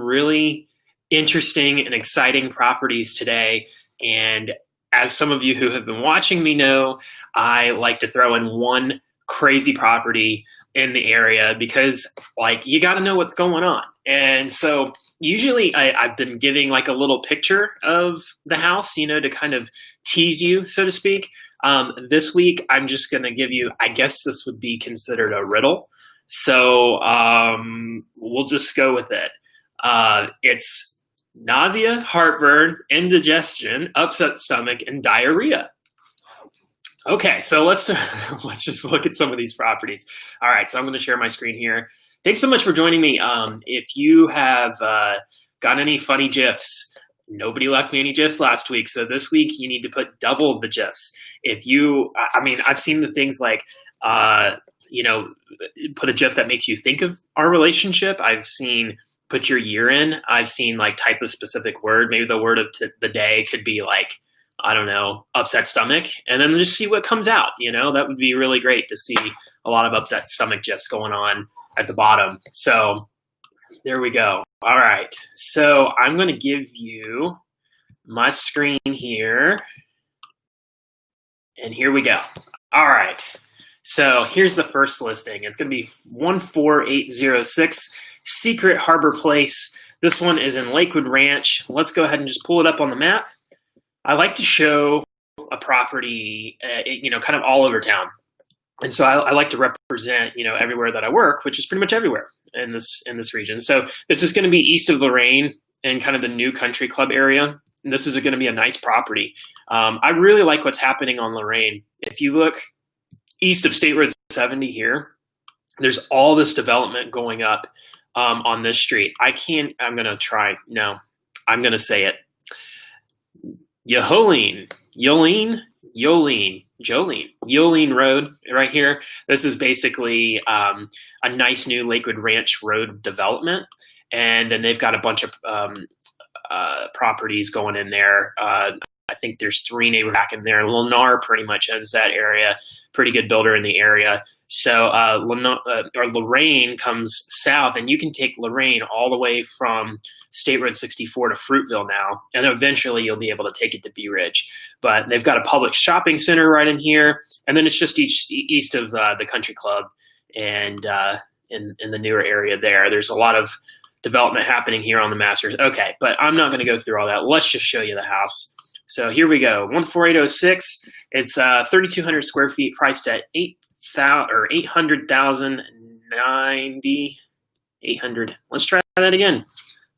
really interesting and exciting properties today. And as some of you who have been watching me know, I like to throw in one crazy property in the area because like you got to know what's going on. And so usually I've been giving like a little picture of the house, you know, to kind of tease you, so to speak. This week, I'm just going to give you, I guess this would be considered a riddle. So we'll just go with it. It's nausea, heartburn, indigestion, upset stomach, and diarrhea. Okay, so let's just look at some of these properties. All right, so I'm going to share my screen here. Thanks so much for joining me. If you have got any funny GIFs, nobody left me any GIFs last week, so this week you need to put double the GIFs. If you, I mean, I've seen the things like, you know, put a GIF that makes you think of our relationship. I've seen put your year in. I've seen like type a specific word. Maybe the word of the day could be like, I don't know, upset stomach, and then just see what comes out. You know, that would be really great to see a lot of upset stomach GIFs going on at the bottom. So there we go. All right, so I'm going to give you my screen here, and here we go. All right, so here's the first listing. It's going to be 14806 Secret Harbor Place. This one is in Lakewood Ranch. Let's go ahead and just pull it up on the map. I like to show a property, you know, kind of all over town. And so I like to represent, you know, everywhere that I work, which is pretty much everywhere in this region. So this is going to be east of Lorain and kind of the New Country Club area. And this is going to be a nice property. I really like what's happening on Lorain. If you look east of State Road 70 here, there's all this development going up on this street. I'm going to try. No, I'm going to say it. Jolene Road right here. This is basically a nice new Lakewood Ranch Road development. And then they've got a bunch of properties going in there. I think there's 3 neighbors back in there. Lennar pretty much owns that area. Pretty good builder in the area. So Lorain comes south, and you can take Lorain all the way from State Road 64 to Fruitville now, and eventually you'll be able to take it to Bee Ridge. But they've got a public shopping center right in here, and then it's just east of the country club and in the newer area there. There's a lot of development happening here on the Masters. Okay, but I'm not going to go through all that. Let's just show you the house. So here we go, 14806. It's 3,200 square feet, priced at $800,090. Let's try that again.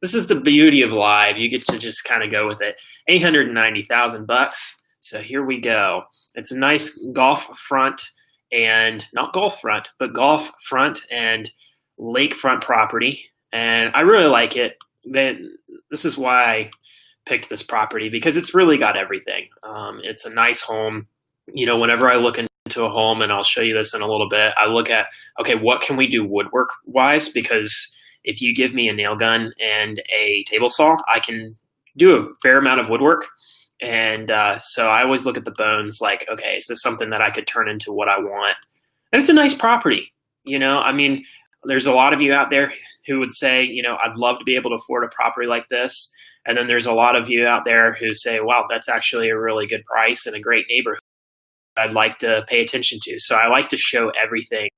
This is the beauty of live. You get to just kind of go with it. $890,000. So here we go. It's a nice golf front and not golf front, but golf front and lakefront property, and I really like it. This is why I picked this property, because it's really got everything. It's a nice home. You know, whenever I look into a home, and I'll show you this in a little bit, I look at, okay, what can we do woodwork wise? Because if you give me a nail gun and a table saw, I can do a fair amount of woodwork. And so I always look at the bones like, okay, is this something that I could turn into what I want? And it's a nice property. You know, I mean, there's a lot of you out there who would say, you know, I'd love to be able to afford a property like this. And then there's a lot of you out there who say, wow, that's actually a really good price and a great neighborhood I'd like to pay attention to. So I like to show everything.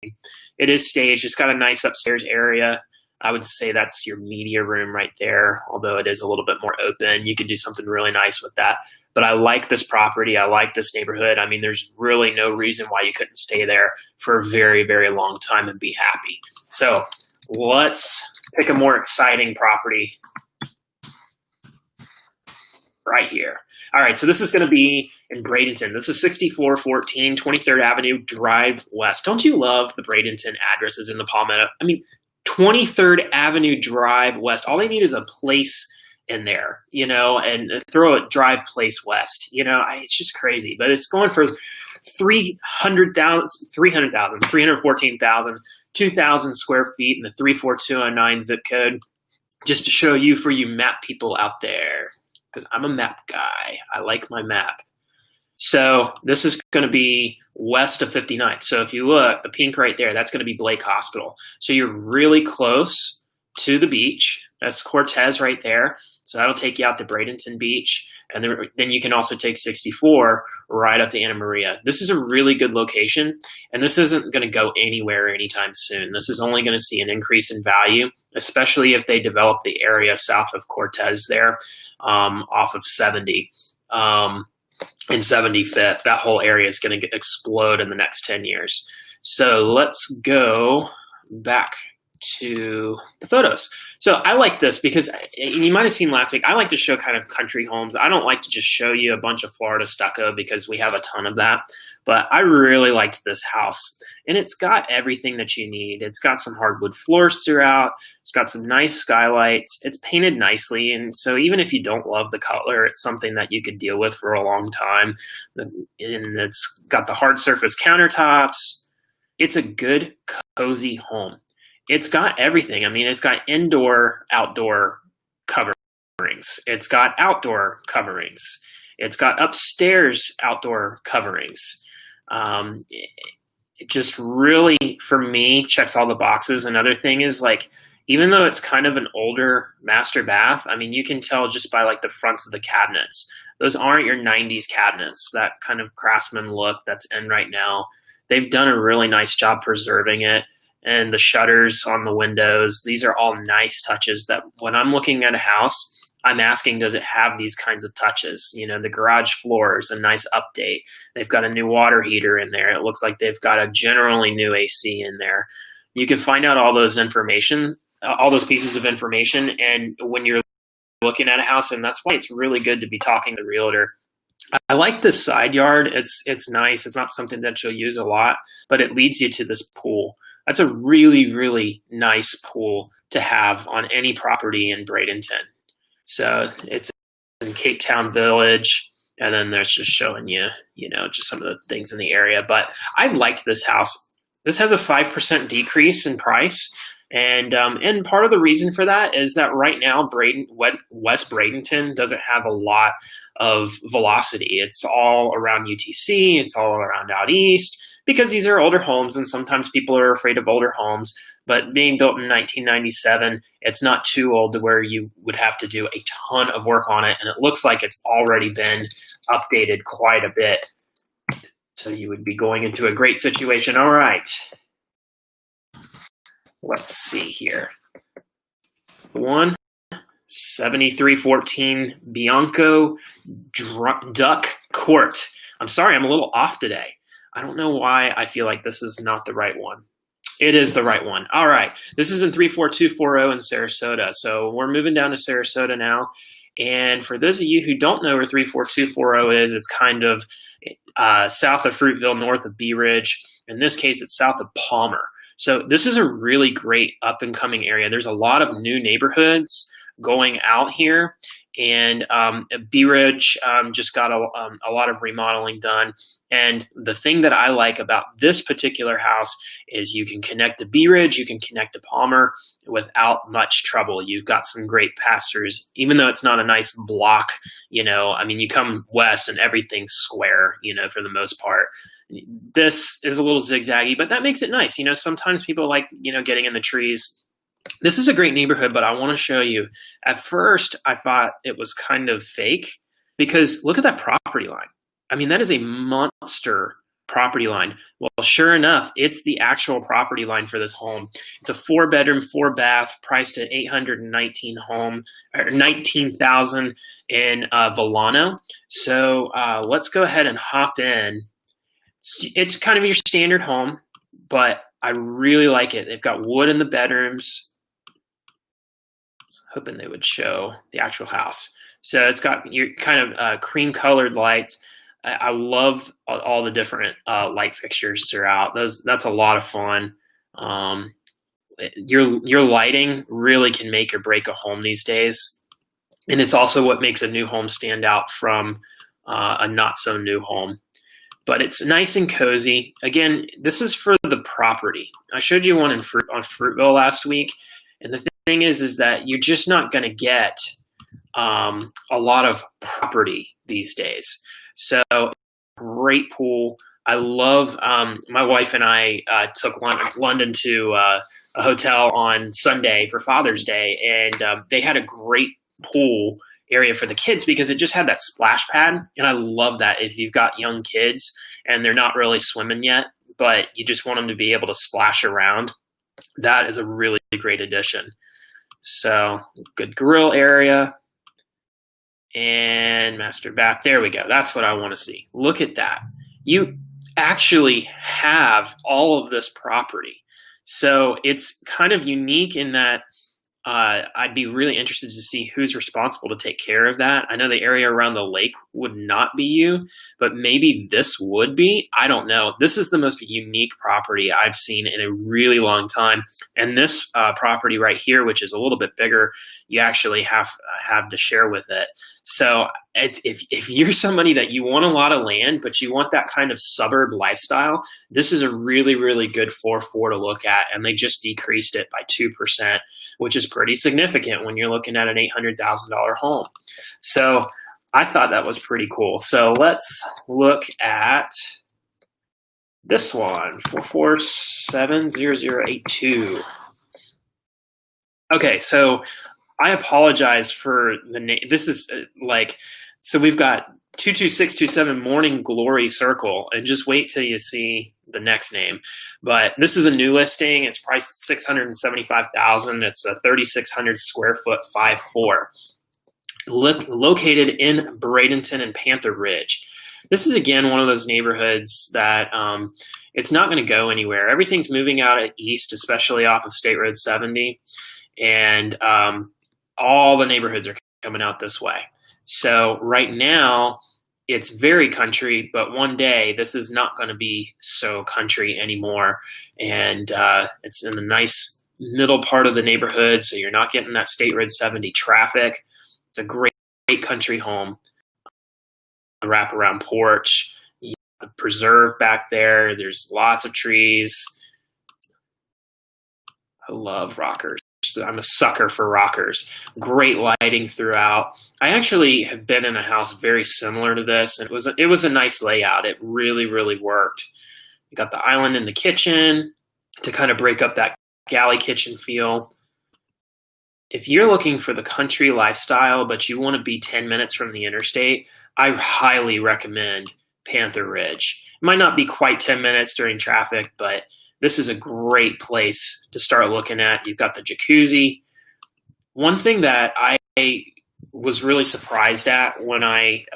It is staged. It's got a nice upstairs area. I would say that's your media room right there, although it is a little bit more open. You can do something really nice with that. But I like this property. I like this neighborhood. I mean, there's really no reason why you couldn't stay there for a very, very long time and be happy. So let's pick a more exciting property right here. All right, so this is going to be in Bradenton. This is 6414 23rd Avenue Drive West. Don't you love the Bradenton addresses in the Palmetto? I mean, 23rd Avenue Drive West. All they need is a place in there, you know, and throw a Drive Place West. You know, it's just crazy. But it's going for 314,000, 2,000 square feet in the 34209 zip code. Just to show you, for you map people out there, because I'm a map guy. I like my map. So this is going to be west of 59th. So if you look, the pink right there, that's going to be Blake Hospital. So you're really close to the beach, That's Cortez right there. So that'll take you out to Bradenton Beach. And then you can also take 64 right up to Anna Maria. This is a really good location, and this isn't going to go anywhere anytime soon. This is only going to see an increase in value, especially if they develop the area south of Cortez there, off of 70 and 75th. That whole area is going to explode in the next 10 years. So let's go back to the photos. So I like this because you might have seen last week, I like to show kind of country homes. I don't like to just show you a bunch of Florida stucco because we have a ton of that, but I really liked this house, and it's got everything that you need. It's got some hardwood floors throughout. It's got some nice skylights. It's painted nicely, and so even if you don't love the color, it's something that you could deal with for a long time. And it's got the hard surface countertops. It's a good, cozy home. It's got everything. I mean, it's got indoor, outdoor coverings. It's got outdoor coverings. It's got upstairs outdoor coverings. It just really, for me, checks all the boxes. Another thing is, like, even though it's kind of an older master bath, I mean, you can tell just by like the fronts of the cabinets. Those aren't your 90s cabinets, that kind of craftsman look that's in right now. They've done a really nice job preserving it. And the shutters on the windows, these are all nice touches that when I'm looking at a house, I'm asking, does it have these kinds of touches? You know, the garage floor is a nice update. They've got a new water heater in there. It looks like they've got a generally new AC in there. You can find out all those information, all those pieces of information, and when you're looking at a house, and that's why it's really good to be talking to the realtor. I like this side yard. It's nice. It's not something that you'll use a lot, but it leads you to this pool. That's a really, really nice pool to have on any property in Bradenton. So it's in Cape Town Village, and then there's just showing you, just some of the things in the area. But I liked this house. This has a 5% decrease in price. And part of the reason for that is that right now, West Bradenton doesn't have a lot of velocity. It's all around UTC. It's all around out east, because these are older homes, and sometimes people are afraid of older homes. But being built in 1997, it's not too old to where you would have to do a ton of work on it. And it looks like it's already been updated quite a bit. So you would be going into a great situation. All right. Let's see here. 7314 Bianco Duck Court. I'm sorry, I'm a little off today. I don't know why I feel like this is not the right one. It is the right one. All right. This is in 34240 in Sarasota. So we're moving down to Sarasota now. And for those of you who don't know where 34240 is, it's kind of south of Fruitville, north of Bee Ridge. In this case, it's south of Palmer. So this is a really great up-and-coming area. There's a lot of new neighborhoods going out here. And Bee Ridge just got a lot of remodeling done. And the thing that I like about this particular house is you can connect to Bee Ridge, you can connect to Palmer without much trouble. You've got some great pass-throughs, even though it's not a nice block. You come west and everything's square, for the most part. This is a little zigzaggy, but that makes it nice. Sometimes people like, getting in the trees. This is a great neighborhood, but I want to show you. At first, I thought it was kind of fake because look at that property line. I mean, that is a monster property line. Well, sure enough, it's the actual property line for this home. It's a 4-bedroom, 4-bath, priced at $19,000 in Volano. So let's go ahead and hop in. It's kind of your standard home, but I really like it. They've got wood in the bedrooms. Hoping they would show the actual house. So it's got your kind of cream colored lights. I love all the different light fixtures throughout. That's a lot of fun. Your lighting really can make or break a home these days. And it's also what makes a new home stand out from a not so new home. But it's nice and cozy. Again, this is for the property. I showed you one on Fruitville last week. And the thing is that you're just not going to get a lot of property these days. So great pool, I love, my wife and I took London to a hotel on Sunday for Father's Day, and they had a great pool area for the kids because it just had that splash pad. And I love that if you've got young kids and they're not really swimming yet, but you just want them to be able to splash around. That is a really great addition. So, good grill area and master bath. There we go. That's what I want to see. Look at that. You actually have all of this property. So it's kind of unique in that I'd be really interested to see who's responsible to take care of that. I know the area around the lake would not be you, but maybe this would be. I don't know. This is the most unique property I've seen in a really long time. And this property right here, which is a little bit bigger, you actually have to share with it. So if you're somebody that you want a lot of land, but you want that kind of suburb lifestyle, this is a really, really good 4-4 to look at. And they just decreased it by 2%, which is pretty significant when you're looking at an $800,000 home. So I thought that was pretty cool. So let's look at this one, 4470082. Okay, so I apologize for the name. This is so we've got 22627 Morning Glory Circle, and just wait till you see the next name. But this is a new listing. It's priced at $675,000. It's a 3,600 square foot 5-4. Located in Bradenton and Panther Ridge. This is again one of those neighborhoods that it's not going to go anywhere. Everything's moving out east, especially off of State Road 70, and all the neighborhoods are coming out this way. So right now, it's very country, but one day this is not going to be so country anymore. And it's in the nice middle part of the neighborhood, so you're not getting that State Road 70 traffic. It's a great country home. A wraparound porch, you have the preserve back there. There's lots of trees. I love rockers. I'm a sucker for rockers. Great lighting throughout. I actually have been in a house very similar to this, and it was a nice layout. It really, really worked. You got the island in the kitchen to kind of break up that galley kitchen feel. If you're looking for the country lifestyle, but you want to be 10 minutes from the interstate, I highly recommend Panther Ridge. It might not be quite 10 minutes during traffic, but this is a great place to start looking at. You've got the jacuzzi. One thing that I was really surprised at when I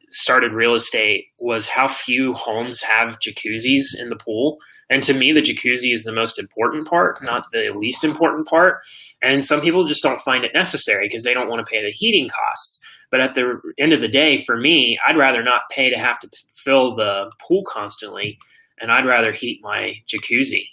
started real estate was how few homes have jacuzzis in the pool. And to me, the jacuzzi is the most important part, not the least important part. And some people just don't find it necessary because they don't want to pay the heating costs. But at the end of the day, for me, I'd rather not pay to have to fill the pool constantly, and I'd rather heat my jacuzzi.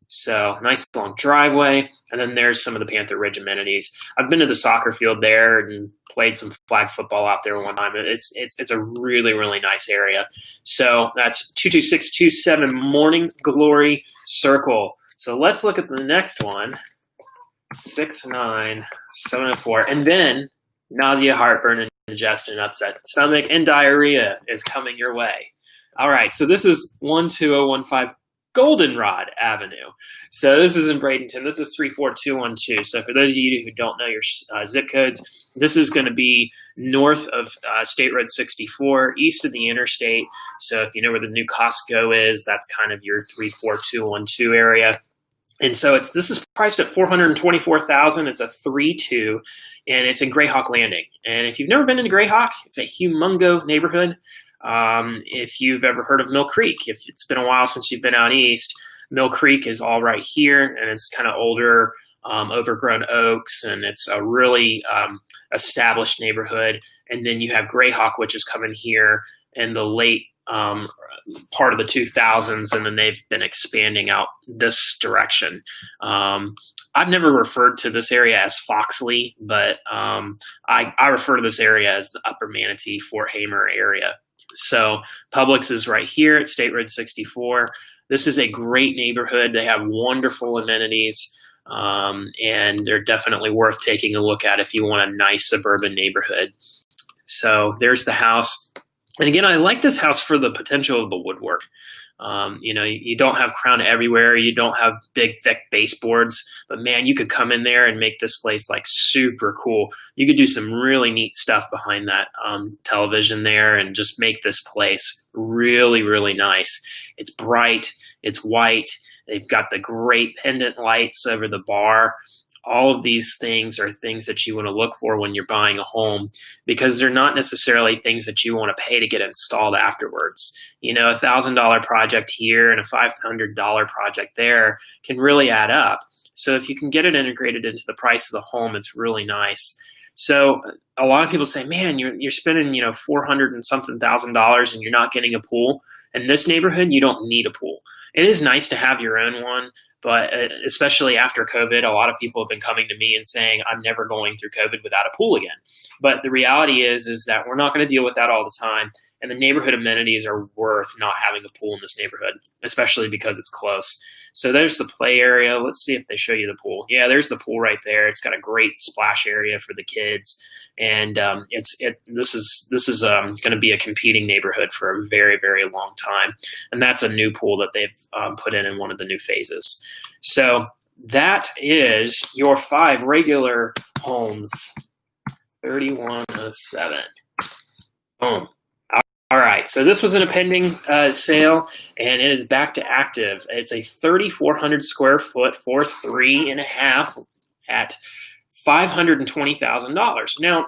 So nice long driveway, and then there's some of the Panther Ridge amenities. I've been to the soccer field there and played some flag football out there one time. It's a really, really nice area. So that's 22627 Morning Glory Circle. So let's look at the next one, 69704, and then nausea, heartburn, indigestion, upset stomach, and diarrhea is coming your way. All right, so this is 12015 Goldenrod Avenue. So this is in Bradenton. This is 34212. So for those of you who don't know your zip codes, this is going to be north of State Road 64, east of the interstate. So if you know where the new Costco is, that's kind of your 34212 area. And so this is priced at $424,000. It's a 3-2, and it's in Greyhawk Landing. And if you've never been into Greyhawk, it's a humongo neighborhood. If you've ever heard of Mill Creek, if it's been a while since you've been out east, Mill Creek is all right here, and it's kind of older, overgrown oaks, and it's a really established neighborhood. And then you have Greyhawk, which is coming here in the late part of the 2000s, and then they've been expanding out this direction. I've never referred to this area as Foxley, but I refer to this area as the Upper Manatee, Fort Hamer area. So Publix is right here at State Road 64. This is a great neighborhood. They have wonderful amenities, and they're definitely worth taking a look at if you want a nice suburban neighborhood. So there's the house. And again, I like this house for the potential of the woodwork. You don't have crown everywhere. You don't have big, thick baseboards. But man, you could come in there and make this place like super cool. You could do some really neat stuff behind that television there and just make this place really, really nice. It's bright. It's white. They've got the great pendant lights over the bar. All of these things are things that you want to look for when you're buying a home, because they're not necessarily things that you want to pay to get installed afterwards. $1,000 project here and a $500 project there can really add up. So if you can get it integrated into the price of the home, it's really nice. So a lot of people say, man, you're spending, 400 and something $1,000 and you're not getting a pool. In this neighborhood, you don't need a pool. It is nice to have your own one, but especially after COVID, a lot of people have been coming to me and saying, I'm never going through COVID without a pool again. But the reality is that we're not going to deal with that all the time. And the neighborhood amenities are worth not having a pool in this neighborhood, especially because it's close. So there's the play area. Let's see if they show you the pool. Yeah, there's the pool right there. It's got a great splash area for the kids. And this is going to be a competing neighborhood for a very, very long time. And that's a new pool that they've put in one of the new phases. So that is your 5 regular homes. 3107. Boom. All right, so this was an pending sale, and it is back to active. It's a 3,400 square foot for 3.5 at $520,000. Now,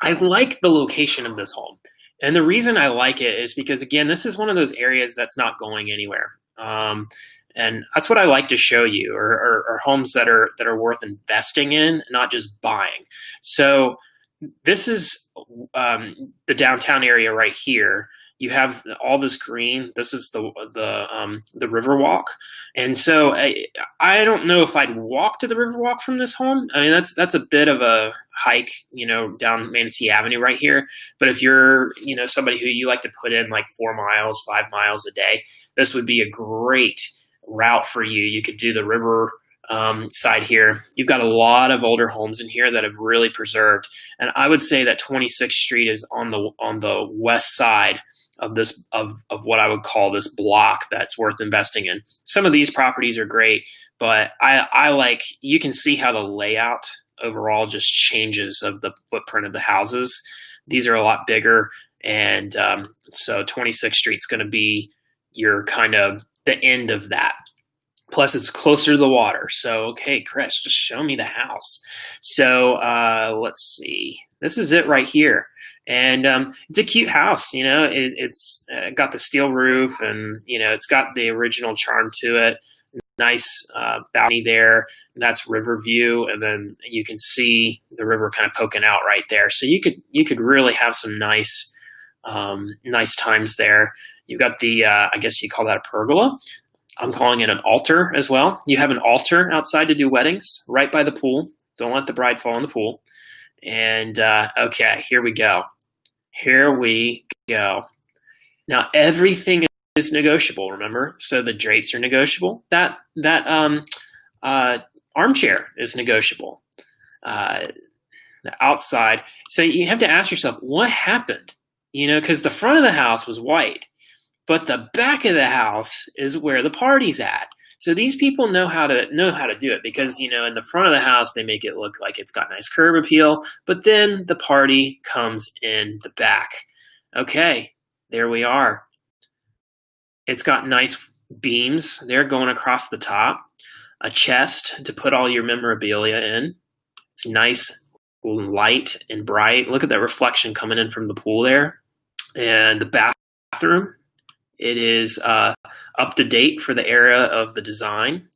I like the location of this home, and the reason I like it is because, again, this is one of those areas that's not going anywhere. And that's what I like to show you, are homes that are worth investing in, not just buying. So this is the downtown area right here. You have all this green. This is the Riverwalk, and so I don't know if I'd walk to the Riverwalk from this home. I mean, that's a bit of a hike, down Manatee Avenue right here. But if you're somebody who you like to put in like 4 miles, 5 miles a day, this would be a great route for you. You could do the river side here. You've got a lot of older homes in here that have really preserved, and I would say that 26th Street is on the west side of this of what I would call this block that's worth investing in. Some of these properties are great, but I like, you can see how the layout overall just changes of the footprint of the houses. These are a lot bigger, and so 26th Street's going to be your kind of the end of that. Plus, it's closer to the water. So, okay, Chris, just show me the house. So, let's see. This is it right here. And it's a cute house. It's got the steel roof, and, it's got the original charm to it. Nice balcony there. That's river view. And then you can see the river kind of poking out right there. So you could really have some nice times there. You've got the, I guess you call that a pergola. I'm calling it an altar as well. You have an altar outside to do weddings right by the pool. Don't let the bride fall in the pool. And okay, here we go. Here we go. Now everything is negotiable, remember? So the drapes are negotiable. That armchair is negotiable. The outside. So you have to ask yourself, what happened? Because the front of the house was white, but the back of the house is where the party's at. So these people know how to do it, because in the front of the house they make it look like it's got nice curb appeal, but then the party comes in the back. Okay, there we are. It's got nice beams there going across the top, a chest to put all your memorabilia in. It's nice, light and bright. Look at that reflection coming in from the pool there. And the bathroom, it is up to date for the era of the design,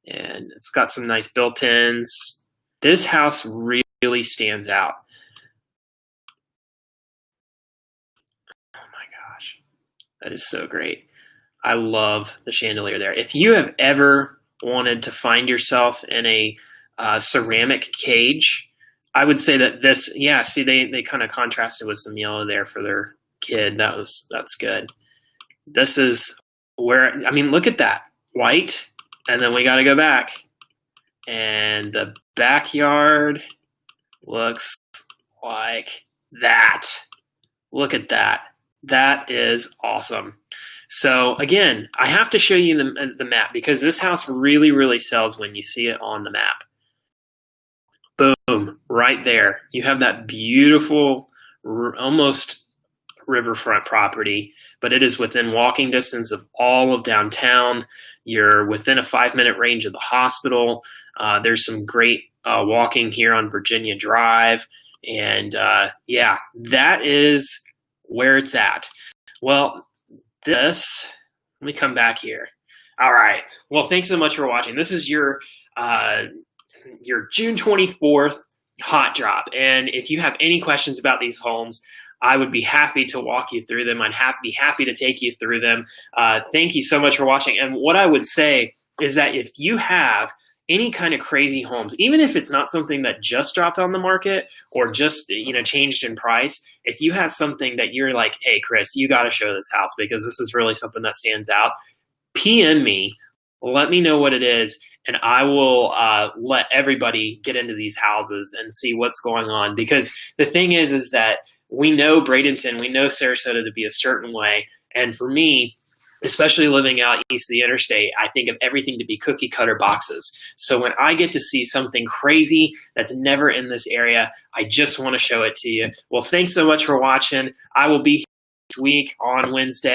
and it's got some nice built-ins. This house really stands out. Oh my gosh, that is so great. I love the chandelier there. If you have ever wanted to find yourself in a ceramic cage, I would say that this, yeah, see, they kind of contrasted with some yellow there for their kid. That's good. This is where, I mean, look at that, white, and then we got to go back, and the backyard looks like that. Look at that. That is awesome. So again, I have to show you the map because this house really, really sells when you see it on the map. Boom, right there. You have that beautiful, almost riverfront property, but it is within walking distance of all of downtown. You're within a 5-minute range of the hospital. There's some great walking here on Virginia Drive. And yeah, that is where it's at. Well, let me come back here. All right. Well, thanks so much for watching. This is your June 24th hot drop. And if you have any questions about these homes, I would be happy to walk you through them. I'd be happy to take you through them. Thank you so much for watching. And what I would say is that if you have any kind of crazy homes, even if it's not something that just dropped on the market or just changed in price, if you have something that you're like, hey, Chris, you got to show this house because this is really something that stands out, PM me, let me know what it is, and I will let everybody get into these houses and see what's going on. Because the thing is that we know Bradenton, we know Sarasota to be a certain way. And for me, especially living out east of the interstate, I think of everything to be cookie cutter boxes. So when I get to see something crazy that's never in this area, I just want to show it to you. Well, thanks so much for watching. I will be here next week on Wednesday.